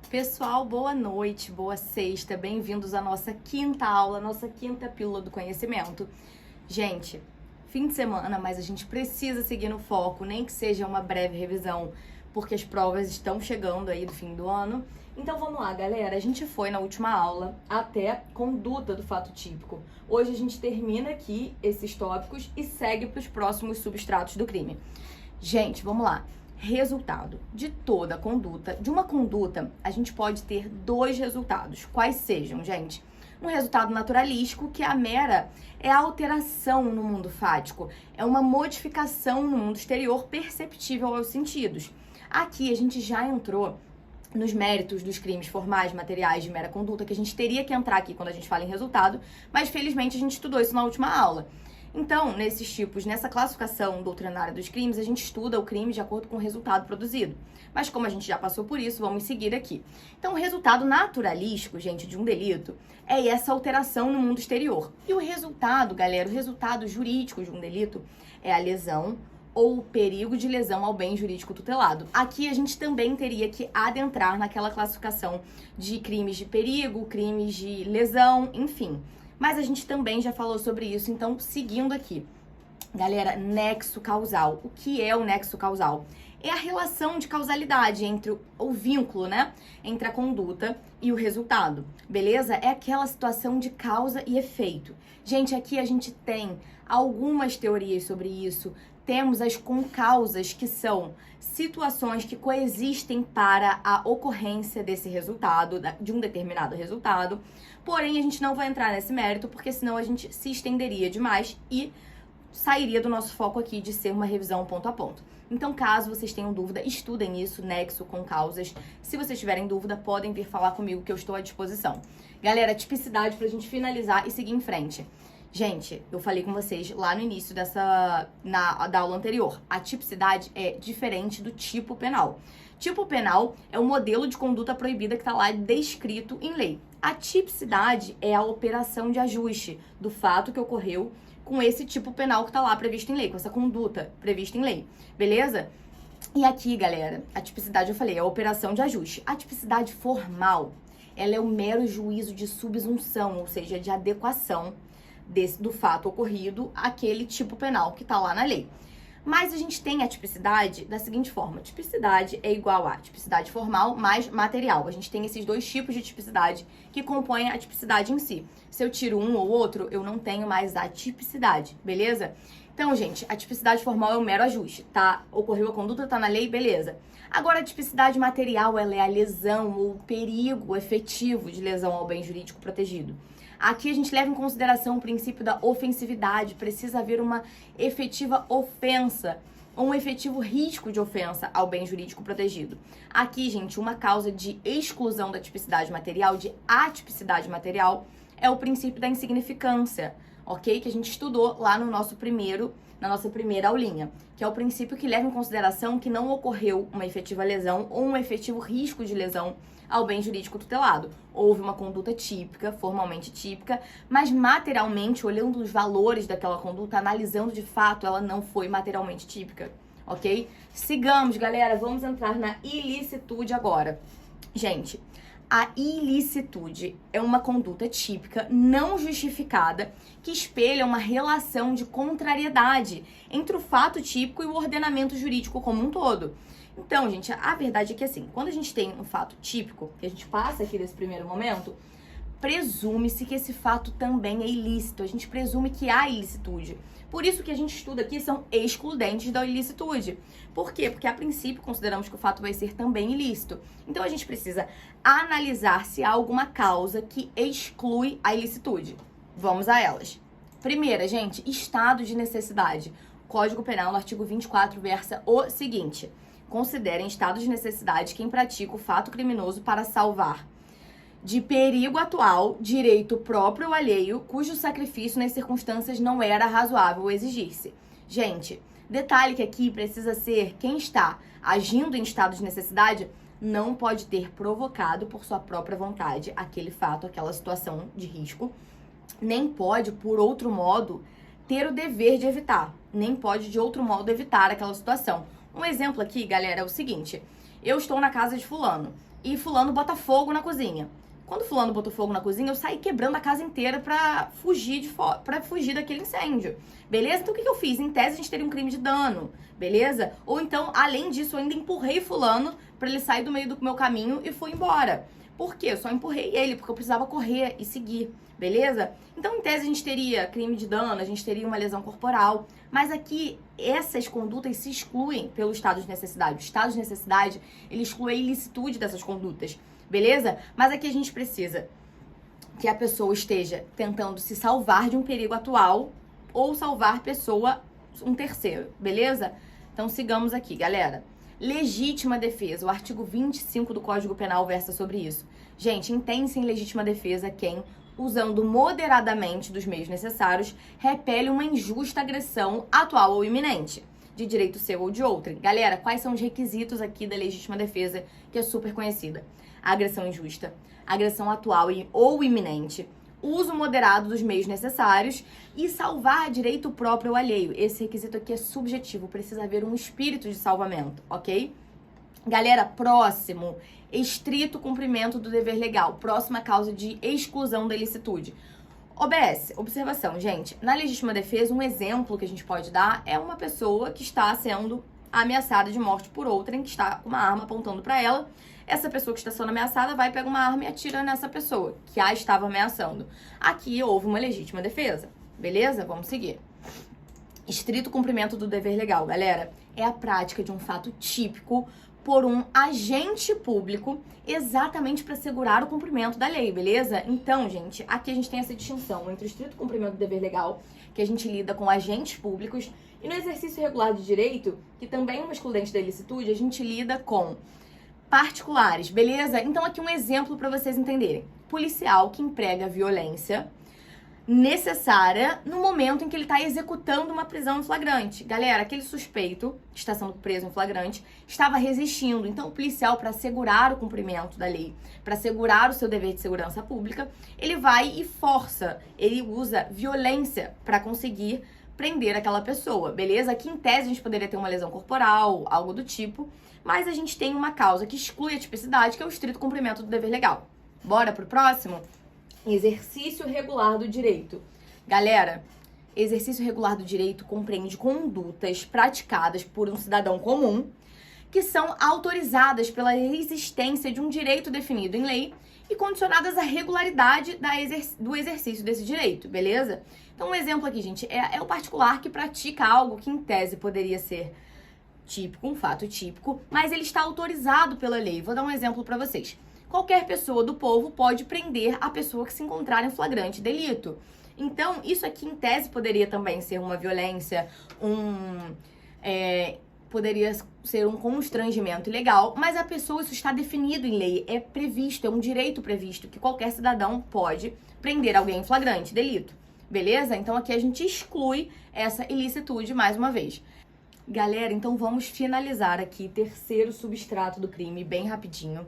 Pessoal, boa noite, boa sexta, bem-vindos à nossa quinta aula, nossa quinta pílula do conhecimento. Gente, fim de semana, mas a gente precisa seguir no foco, nem que seja uma breve revisão, porque as provas estão chegando aí do fim do ano. Então vamos lá, galera, a gente foi na última aula até conduta do fato típico. Hoje a gente termina aqui esses tópicos e segue para os próximos substratos do crime. Gente, vamos lá. Resultado de toda a conduta. De uma conduta, a gente pode ter dois resultados. Quais sejam, gente? Um resultado naturalístico, que é a alteração no mundo fático. É uma modificação no mundo exterior perceptível aos sentidos. Aqui a gente já entrou nos méritos dos crimes formais, materiais de mera conduta, que a gente teria que entrar aqui quando a gente fala em resultado, mas felizmente a gente estudou isso na última aula. Então, nesses tipos, nessa classificação doutrinária dos crimes, a gente estuda o crime de acordo com o resultado produzido. Mas como a gente já passou por isso, vamos seguir aqui. Então, o resultado naturalístico, gente, de um delito é essa alteração no mundo exterior. E o resultado, galera, o resultado jurídico de um delito é a lesão ou o perigo de lesão ao bem jurídico tutelado. Aqui a gente também teria que adentrar naquela classificação de crimes de perigo, crimes de lesão, enfim. Mas a gente também já falou sobre isso, então seguindo aqui. Galera, nexo causal. O que é o nexo causal? É a relação de causalidade entre o vínculo, né? Entre a conduta e o resultado, beleza? É aquela situação de causa e efeito. Gente, aqui a gente tem algumas teorias sobre isso. Temos as concausas, que são situações que coexistem para a ocorrência desse resultado, de um determinado resultado. Porém, a gente não vai entrar nesse mérito, porque senão a gente se estenderia demais e sairia do nosso foco aqui de ser uma revisão ponto a ponto. Então, caso vocês tenham dúvida, estudem isso, nexo com causas. Se vocês tiverem dúvida, podem vir falar comigo, que eu estou à disposição. Galera, tipicidade pra gente finalizar e seguir em frente. Gente, eu falei com vocês lá no início da aula anterior. A tipicidade é diferente do tipo penal. Tipo penal é o modelo de conduta proibida que está lá descrito em lei. A tipicidade é a operação de ajuste do fato que ocorreu com esse tipo penal que está lá previsto em lei, com essa conduta prevista em lei, beleza? E aqui, galera, a tipicidade, eu falei, é a operação de ajuste. A tipicidade formal, ela é o mero juízo de subsunção, ou seja, de adequação do fato ocorrido àquele tipo penal que está lá na lei. Mas a gente tem a tipicidade da seguinte forma: tipicidade é igual a tipicidade formal mais material. A gente tem esses dois tipos de tipicidade que compõem a tipicidade em si. Se eu tiro um ou outro, eu não tenho mais a tipicidade, beleza? Então, gente, a tipicidade formal é um mero ajuste, tá? Ocorreu a conduta, tá na lei, beleza. Agora, a tipicidade material, ela é a lesão ou o perigo efetivo de lesão ao bem jurídico protegido. Aqui a gente leva em consideração o princípio da ofensividade, precisa haver uma efetiva ofensa, ou um efetivo risco de ofensa ao bem jurídico protegido. Aqui, gente, uma causa de exclusão da tipicidade material, de atipicidade material, é o princípio da insignificância, ok? Que a gente estudou lá na nossa primeira aulinha, que é o princípio que leva em consideração que não ocorreu uma efetiva lesão ou um efetivo risco de lesão ao bem jurídico tutelado. Houve uma conduta típica, formalmente típica, mas materialmente, olhando os valores daquela conduta, analisando de fato, ela não foi materialmente típica, ok? Sigamos, galera, vamos entrar na ilicitude agora. Gente, a ilicitude é uma conduta típica não justificada que espelha uma relação de contrariedade entre o fato típico e o ordenamento jurídico como um todo. Então, gente, a verdade é que assim, quando a gente tem um fato típico, que a gente passa aqui nesse primeiro momento, presume-se que esse fato também é ilícito, a gente presume que há ilicitude. Por isso que a gente estuda aqui são excludentes da ilicitude. Por quê? Porque a princípio consideramos que o fato vai ser também ilícito. Então a gente precisa analisar se há alguma causa que exclui a ilicitude. Vamos a elas. Primeira, gente, estado de necessidade. Código Penal, no artigo 24, versa o seguinte: considera em estado de necessidade quem pratica o fato criminoso para salvar de perigo atual, direito próprio ou alheio, cujo sacrifício nas circunstâncias não era razoável exigir-se. Gente, detalhe que aqui precisa ser quem está agindo em estado de necessidade não pode ter provocado por sua própria vontade aquele fato, aquela situação de risco, nem pode, por outro modo, ter o dever de evitar, nem pode, de outro modo, evitar aquela situação. Um exemplo aqui, galera, é o seguinte: eu estou na casa de fulano e fulano bota fogo na cozinha. Quando fulano botou fogo na cozinha, eu saí quebrando a casa inteira pra fugir daquele incêndio, beleza? Então o que eu fiz? Em tese a gente teria um crime de dano, beleza? Ou então, além disso, eu ainda empurrei fulano pra ele sair do meio do meu caminho e fui embora. Por quê? Eu só empurrei ele, porque eu precisava correr e seguir, beleza? Então, em tese, a gente teria crime de dano, a gente teria uma lesão corporal, mas aqui, essas condutas se excluem pelo estado de necessidade. O estado de necessidade, ele exclui a ilicitude dessas condutas, beleza? Mas aqui a gente precisa que a pessoa esteja tentando se salvar de um perigo atual ou salvar um terceiro, beleza? Então, sigamos aqui, galera. Legítima defesa. O artigo 25 do Código Penal versa sobre isso. Gente, entende-se em legítima defesa quem, usando moderadamente dos meios necessários, repele uma injusta agressão atual ou iminente, de direito seu ou de outrem. Galera, quais são os requisitos aqui da legítima defesa, que é super conhecida? Agressão injusta, agressão atual ou iminente, uso moderado dos meios necessários e salvar direito próprio ou alheio. Esse requisito aqui é subjetivo, precisa haver um espírito de salvamento, ok? Galera, próximo, estrito cumprimento do dever legal, próxima causa de exclusão da ilicitude. OBS, observação, gente, na legítima defesa, um exemplo que a gente pode dar é uma pessoa que está sendo ameaçada de morte por outrem, que está com uma arma apontando para ela. Essa pessoa que está sendo ameaçada vai pegar uma arma e atira nessa pessoa que a estava ameaçando. Aqui houve uma legítima defesa, beleza? Vamos seguir. Estrito cumprimento do dever legal, galera, é a prática de um fato típico por um agente público exatamente para assegurar o cumprimento da lei, beleza? Então, gente, aqui a gente tem essa distinção entre o estrito cumprimento do dever legal, que a gente lida com agentes públicos, e no exercício regular de direito, que também é uma excludente da ilicitude, a gente lida com particulares, beleza? Então aqui um exemplo para vocês entenderem. Policial que emprega violência necessária no momento em que ele está executando uma prisão em flagrante. Galera, aquele suspeito que está sendo preso em flagrante estava resistindo. Então o policial, para assegurar o cumprimento da lei, para assegurar o seu dever de segurança pública, ele vai e força, ele usa violência para conseguir prender aquela pessoa, beleza? Aqui em tese a gente poderia ter uma lesão corporal, algo do tipo, mas a gente tem uma causa que exclui a tipicidade, que é o estrito cumprimento do dever legal. Bora pro próximo? Exercício regular do direito. Galera, exercício regular do direito compreende condutas praticadas por um cidadão comum que são autorizadas pela existência de um direito definido em lei e condicionadas à regularidade do exercício desse direito, beleza? Então, um exemplo aqui, gente, é o particular que pratica algo que, em tese, poderia ser típico, um fato típico, mas ele está autorizado pela lei. Vou dar um exemplo para vocês. Qualquer pessoa do povo pode prender a pessoa que se encontrar em flagrante delito. Então, isso aqui, em tese, poderia também ser uma violência, poderia ser um constrangimento ilegal, mas a pessoa, isso está definido em lei, é previsto, é um direito previsto que qualquer cidadão pode prender alguém em flagrante delito, beleza? Então aqui a gente exclui essa ilicitude mais uma vez. Galera, então vamos finalizar aqui, terceiro substrato do crime, bem rapidinho.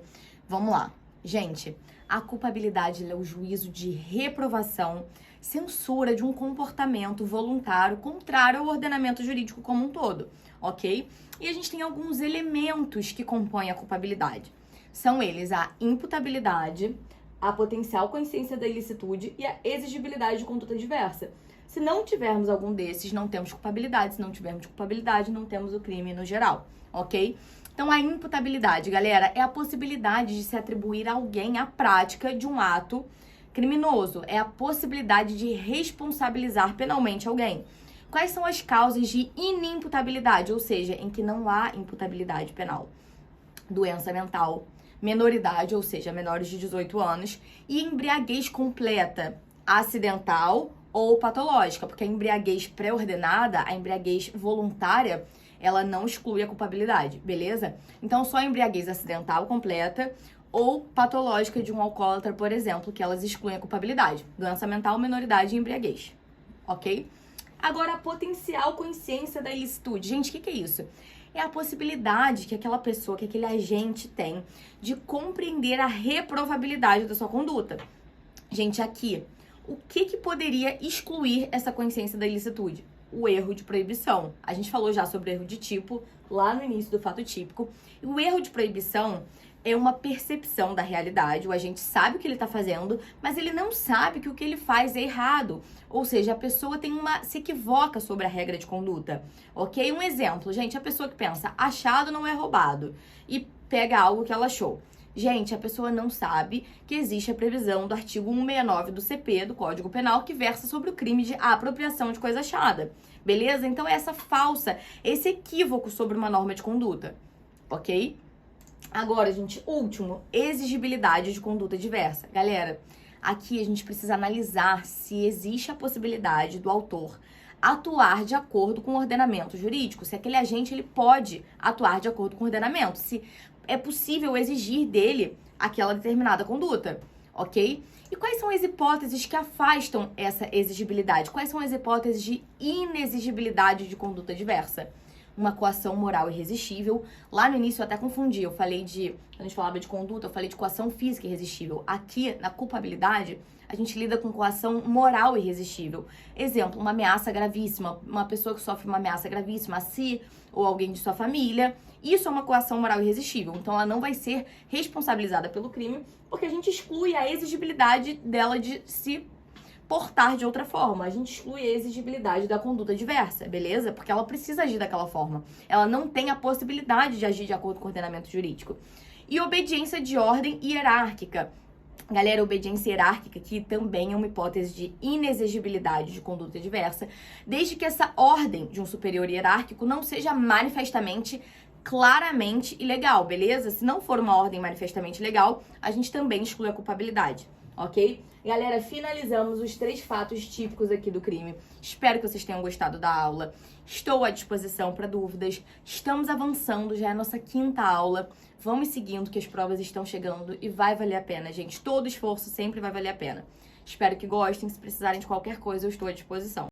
Vamos lá. Gente, a culpabilidade é o juízo de reprovação, censura de um comportamento voluntário contrário ao ordenamento jurídico como um todo, ok? E a gente tem alguns elementos que compõem a culpabilidade. São eles a imputabilidade, a potencial consciência da ilicitude e a exigibilidade de conduta diversa. Se não tivermos algum desses, não temos culpabilidade. Se não tivermos culpabilidade, não temos o crime no geral, ok? Então, a imputabilidade, galera, é a possibilidade de se atribuir a alguém a prática de um ato criminoso. É a possibilidade de responsabilizar penalmente alguém. Quais são as causas de inimputabilidade, ou seja, em que não há imputabilidade penal? Doença mental, menoridade, ou seja, menores de 18 anos, e embriaguez completa, acidental ou patológica, porque a embriaguez pré-ordenada, a embriaguez voluntária, ela não exclui a culpabilidade, beleza? Então, só a embriaguez acidental completa ou patológica de um alcoólatra, por exemplo, que elas excluem a culpabilidade. Doença mental, menoridade e embriaguez, ok? Agora, a potencial consciência da ilicitude. Gente, o que é isso? É a possibilidade que aquela pessoa, que aquele agente tem de compreender a reprovabilidade da sua conduta. Gente, aqui, o que poderia excluir essa consciência da ilicitude? O erro de proibição. A gente falou já sobre o erro de tipo lá no início do fato típico. E o erro de proibição é uma percepção da realidade. O agente sabe o que ele está fazendo, mas ele não sabe que o que ele faz é errado. Ou seja, a pessoa se equivoca sobre a regra de conduta, ok? Um exemplo, gente, a pessoa que pensa, achado não é roubado, e pega algo que ela achou. Gente, a pessoa não sabe que existe a previsão do artigo 169 do CP, do Código Penal, que versa sobre o crime de apropriação de coisa achada. Beleza? Então é esse equívoco sobre uma norma de conduta, ok? Agora, gente, último, exigibilidade de conduta diversa. Galera, aqui a gente precisa analisar se existe a possibilidade do autor atuar de acordo com o ordenamento jurídico, se aquele agente ele pode atuar de acordo com o ordenamento, se é possível exigir dele aquela determinada conduta, ok? E quais são as hipóteses que afastam essa exigibilidade? Quais são as hipóteses de inexigibilidade de conduta diversa? Uma coação moral irresistível. Lá no início eu até confundi, quando a gente falava de conduta, eu falei de coação física irresistível. Aqui, na culpabilidade, a gente lida com coação moral irresistível. Exemplo, uma ameaça gravíssima, uma pessoa que sofre uma ameaça gravíssima a si ou alguém de sua família. Isso é uma coação moral irresistível, então ela não vai ser responsabilizada pelo crime, porque a gente exclui a exigibilidade dela de se portar de outra forma. A gente exclui a exigibilidade da conduta diversa, beleza? Porque ela precisa agir daquela forma. Ela não tem a possibilidade de agir de acordo com o ordenamento jurídico. E obediência de ordem hierárquica. Galera, obediência hierárquica aqui também é uma hipótese de inexigibilidade de conduta diversa, desde que essa ordem de um superior hierárquico não seja manifestamente, claramente ilegal, beleza? Se não for uma ordem manifestamente legal, a gente também exclui a culpabilidade, ok? Galera, finalizamos os 3 fatos típicos aqui do crime. Espero que vocês tenham gostado da aula. Estou à disposição para dúvidas. Estamos avançando, já é a nossa 5ª aula. Vamos seguindo que as provas estão chegando e vai valer a pena, gente. Todo esforço sempre vai valer a pena. Espero que gostem. Se precisarem de qualquer coisa, eu estou à disposição.